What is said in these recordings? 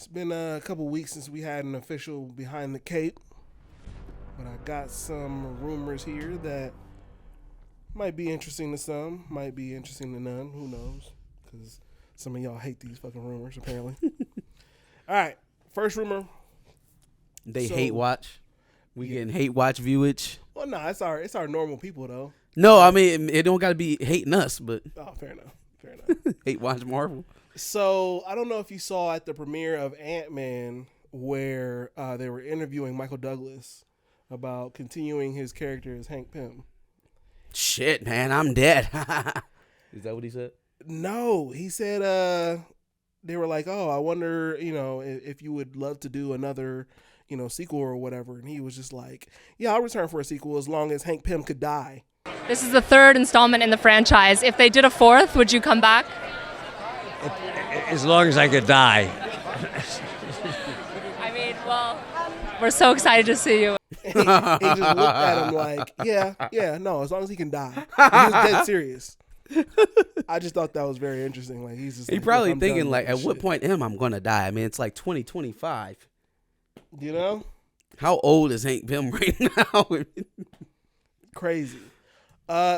It's been a couple weeks since we had an official Behind the Cape, but I got some rumors here that might be interesting to some, might be interesting to none. Who knows? Because some of y'all hate these fucking rumors, apparently. All right, first rumor. They hate watch. We getting hate watch viewage. Well, no, it's our normal people though. No, I mean it don't got to be hating us, but fair enough. hate watch Marvel. So I don't know if you saw at the premiere of Ant-Man where they were interviewing Michael Douglas about continuing his character as Hank Pym. Shit, man, I'm dead. Is that what he said? No, he said they were like, oh, I wonder, if you would love to do another, sequel or whatever. And he was just like, yeah, I'll return for a sequel as long as Hank Pym could die. This is the third installment in the franchise. If they did a fourth, would you come back? As long as I could die. I mean, well, we're so excited to see you. He just looked at him like, no, as long as he can die. He was dead serious. I just thought that was very interesting. Like he probably thinking like, at what point am I gonna die? I mean, it's like 2025. How old is Hank Pym right now? Crazy.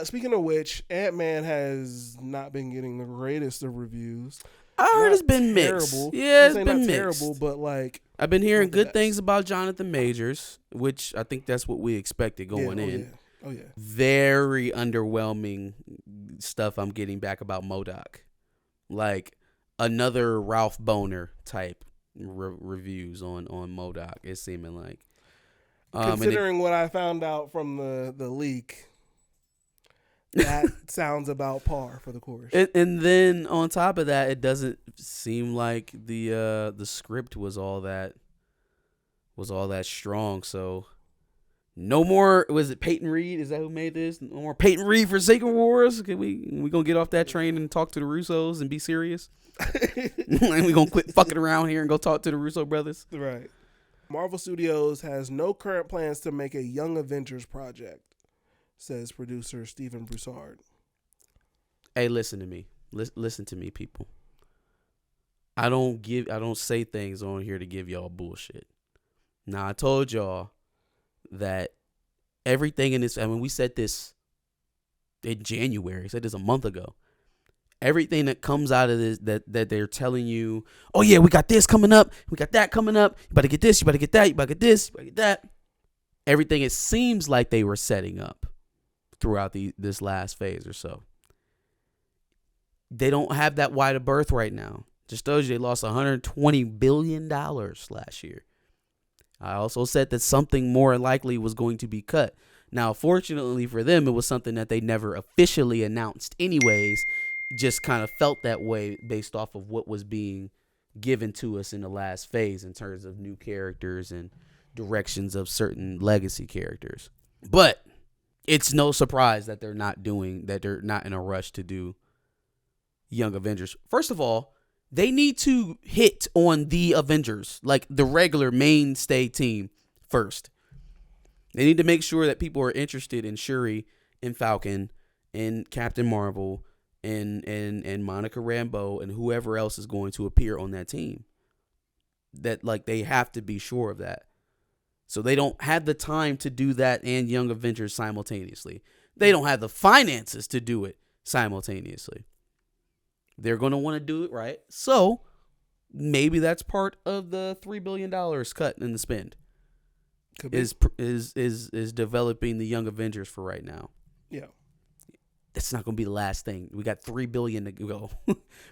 Speaking of which, Ant-Man has not been getting the greatest of reviews. I heard it's been mixed. Yeah, it's been mixed. Terrible, but like I've been hearing good things about Jonathan Majors, which I think that's what we expected going in. Yeah. Oh yeah. Very underwhelming stuff I'm getting back about MODOK. Like another Ralph Boner type reviews on MODOK. It's seeming like. Considering what I found out from the leak, that sounds about par for the course. And then on top of that, it doesn't seem like the script was all that strong. So no more. Was it Peyton Reed? Is that who made this? No more Peyton Reed for Sacred Wars. Can we gonna get off that train and talk to the Russos and be serious? And we gonna quit fucking around here and go talk to the Russo brothers. Right. Marvel Studios has no current plans to make a Young Avengers project, says producer Stephen Broussard. Hey, listen to me. Listen to me, people. I don't say things on here to give y'all bullshit. Now, I told y'all that everything in this, I mean, we said this in January. I said this a month ago. Everything that comes out of this, that they're telling you, oh yeah, we got this coming up, we got that coming up, you better get this, you better get that, you better get this, you better get that. Everything it seems like they were setting up throughout this last phase or so. They don't have that wide of berth right now. Just told you they lost $120 billion last year. I also said that something more likely was going to be cut. Now, fortunately for them, it was something that they never officially announced anyways. Just kind of felt that way based off of what was being given to us in the last phase in terms of new characters and directions of certain legacy characters. But it's no surprise that they're not in a rush to do Young Avengers. First of all, they need to hit on the Avengers, like the regular mainstay team first. They need to make sure that people are interested in Shuri and Falcon and Captain Marvel and Monica Rambeau and whoever else is going to appear on that team. That like they have to be sure of that. So they don't have the time to do that and Young Avengers simultaneously. They don't have the finances to do it simultaneously. They're going to want to do it right. So maybe that's part of the $3 billion cut in the spend. Is developing the Young Avengers for right now. Yeah. That's not going to be the last thing. We got $3 billion to go.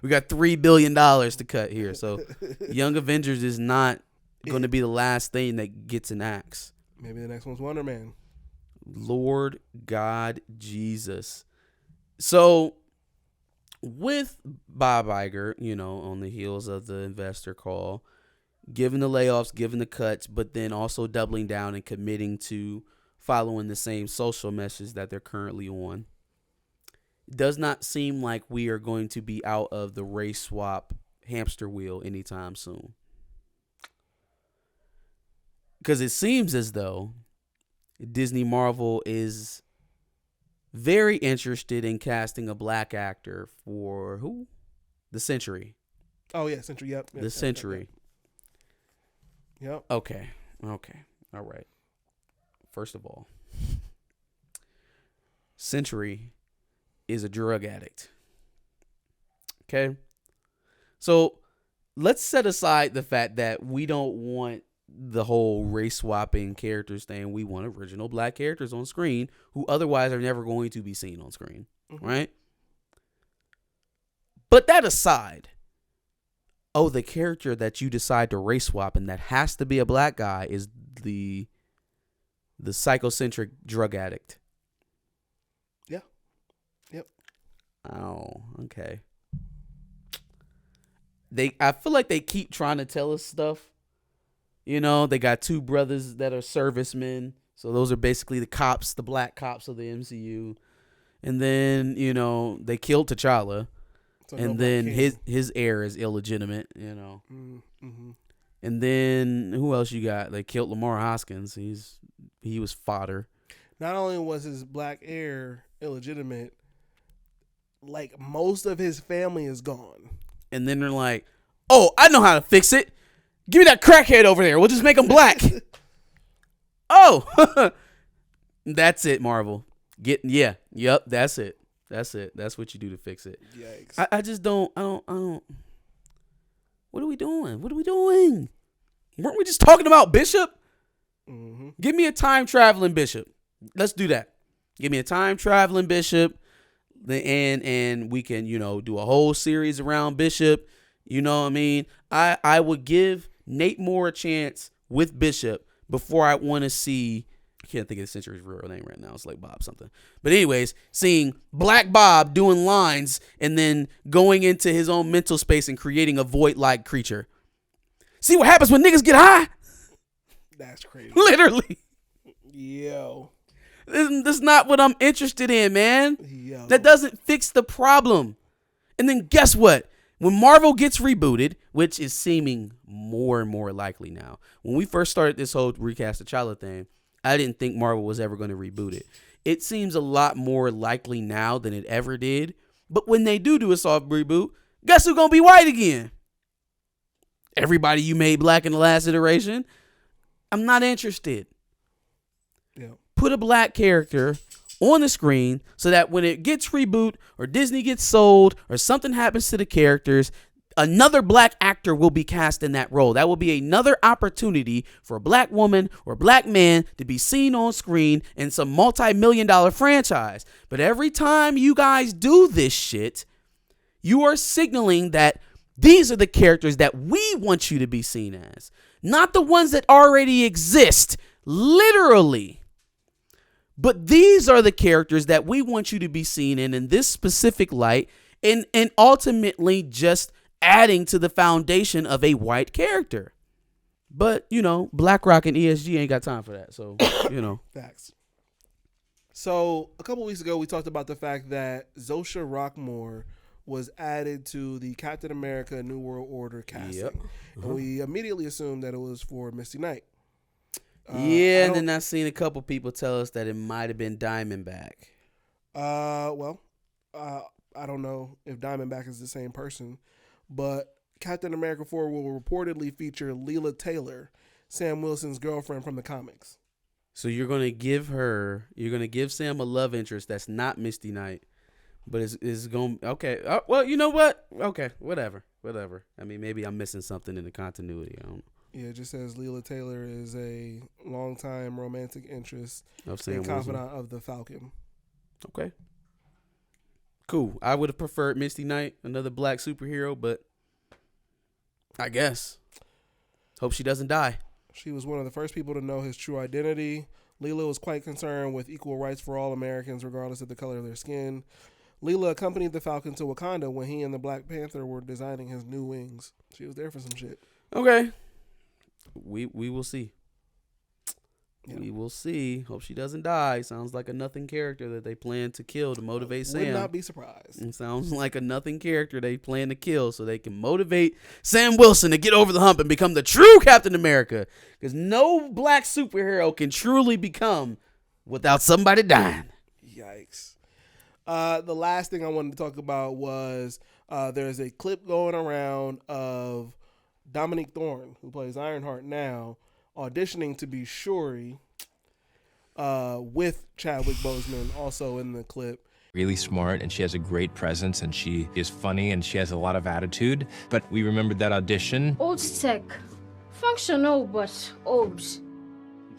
We got $3 billion to cut here. So Young Avengers is not going to be the last thing that gets an axe. Maybe the next one's Wonder Man. Lord God Jesus. So with Bob Iger, on the heels of the investor call, given the layoffs, given the cuts, but then also doubling down and committing to following the same social message that they're currently on, it does not seem like we are going to be out of the race swap hamster wheel anytime soon. Because it seems as though Disney Marvel is very interested in casting a black actor for who? The SENTRY. Oh, yeah, SENTRY, yep. The SENTRY. Yep. Okay. All right. First of all, SENTRY is a drug addict. Okay? So let's set aside the fact that we don't want the whole race swapping characters thing. We want original black characters on screen who otherwise are never going to be seen on screen. Right? But that aside, the character that you decide to race swap and that has to be a black guy is the psychocentric drug addict. Yeah. Yep. Oh, okay. I feel like they keep trying to tell us stuff. You know, they got two brothers that are servicemen. So those are basically the cops, the black cops of the MCU. And then, you know, they killed T'Challa. So and then his heir is illegitimate, you know. Mm-hmm. And then who else you got? They killed Lamar Hoskins. He was fodder. Not only was his black heir illegitimate, like most of his family is gone. And then they're like, "Oh, I know how to fix it. Give me that crackhead over there. We'll just make him black." Oh, that's it, Marvel. Yep, that's it. That's what you do to fix it. Yikes. I just don't. What are we doing? Weren't we just talking about Bishop? Mm-hmm. Give me a time traveling Bishop. Let's do that. Give me a time traveling Bishop, and we can, you know, do a whole series around Bishop. You know what I mean? I would give Nate Moore a chance with Bishop before I want to see. I can't think of the Century's real name right now. It's like Bob something. But anyways, seeing Black Bob doing lines and then going into his own mental space and creating a void-like creature. See what happens when niggas get high? That's crazy. Literally. Yo. That's not what I'm interested in, man. Yo. That doesn't fix the problem. And then guess what? When Marvel gets rebooted, which is seeming more and more likely now. When we first started this whole recast T'Challa thing, I didn't think Marvel was ever going to reboot it. It seems a lot more likely now than it ever did. But when they do a soft reboot, guess who's going to be white again? Everybody you made black in the last iteration. I'm not interested. Yeah. Put a black character on the screen so that when it gets reboot or Disney gets sold or something happens to the characters, another black actor will be cast in that role. That will be another opportunity for a black woman or black man to be seen on screen in some multi-million-dollar franchise. But every time you guys do this shit, you are signaling that these are the characters that we want you to be seen as, not the ones that already exist, literally. But these are the characters that we want you to be seen in this specific light, and ultimately just adding to the foundation of a white character. But, you know, BlackRock and ESG ain't got time for that. So, you know. Facts. So, a couple weeks ago, we talked about the fact that Zosha Rockmore was added to the Captain America New World Order casting. Yep. And we immediately assumed that it was for Misty Knight. And then I seen a couple people tell us that it might have been Diamondback. I don't know if Diamondback is the same person. But Captain America 4 will reportedly feature Leela Taylor, Sam Wilson's girlfriend from the comics. So you're going to give Sam a love interest that's not Misty Knight, but it's going to, okay. Well, you know what? Okay, whatever. I mean, maybe I'm missing something in the continuity. I don't know. Yeah, it just says Leela Taylor is a longtime romantic interest of Sam and confidant of the Falcon. Okay. Cool. I would have preferred Misty Knight, another black superhero, but I guess. Hope she doesn't die. She was one of the first people to know his true identity. Leela was quite concerned with equal rights for all Americans, regardless of the color of their skin. Leela accompanied the Falcon to Wakanda when he and the Black Panther were designing his new wings. She was there for some shit. Okay. We will see. Yeah. We will see. Hope she doesn't die. Sounds like a nothing character that they plan to kill to motivate Sam. Would not be surprised. It sounds like a nothing character they plan to kill so they can motivate Sam Wilson to get over the hump and become the true Captain America. Because no black superhero can truly become without somebody dying. Yikes. The last thing I wanted to talk about was there's a clip going around of Dominique Thorne, who plays Ironheart now, auditioning to be Shuri with Chadwick Boseman also in the clip. Really smart, and she has a great presence, and she is funny, and she has a lot of attitude. But we remembered that audition. Old tech. Functional, but old.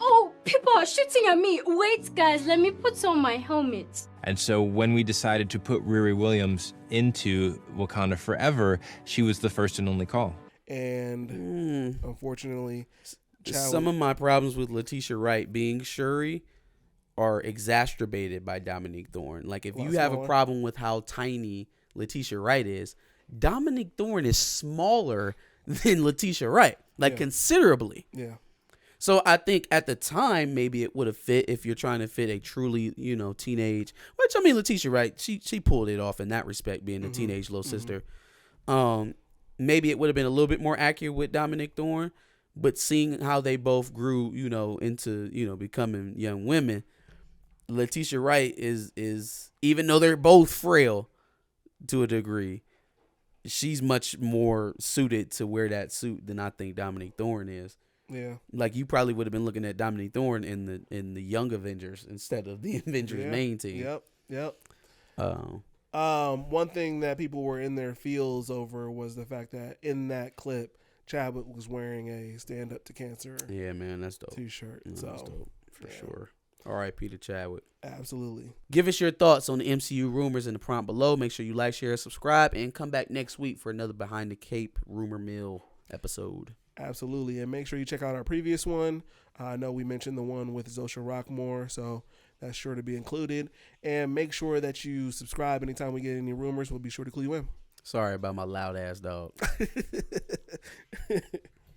Oh, people are shooting at me. Wait, guys, let me put on my helmet. And so when we decided to put Riri Williams into Wakanda Forever, she was the first and only call. And unfortunately, some of my problems with Letitia Wright being Shuri are exacerbated by Dominique Thorne. Like, if you have a problem with how tiny Letitia Wright is, Dominique Thorne is smaller than Letitia Wright, like considerably. Yeah. So I think at the time maybe it would have fit if you're trying to fit a truly, teenage. Which, I mean, Letitia Wright, she pulled it off in that respect, being a teenage little sister. Maybe it would have been a little bit more accurate with Dominique Thorne, but seeing how they both grew, into becoming young women, Letitia Wright is even though they're both frail to a degree, she's much more suited to wear that suit than I think Dominique Thorne is. Yeah. Like, you probably would have been looking at Dominique Thorne in the Young Avengers instead of the Avengers main team. Yep. One thing that people were in their feels over was the fact that in that clip, Chadwick was wearing a Stand Up to Cancer Yeah, man, that's dope. t-shirt. That's So dope, for sure. R.I.P. to Chadwick. Absolutely. Give us your thoughts on the MCU rumors in the prompt below. Make sure you like, share, subscribe, and come back next week for another Behind the Cape Rumor Mill episode. Absolutely. And make sure you check out our previous one. I know we mentioned the one with Zosha Rockmore, so that's sure to be included. And make sure that you subscribe anytime we get any rumors. We'll be sure to clue you in. Sorry about my loud ass dog.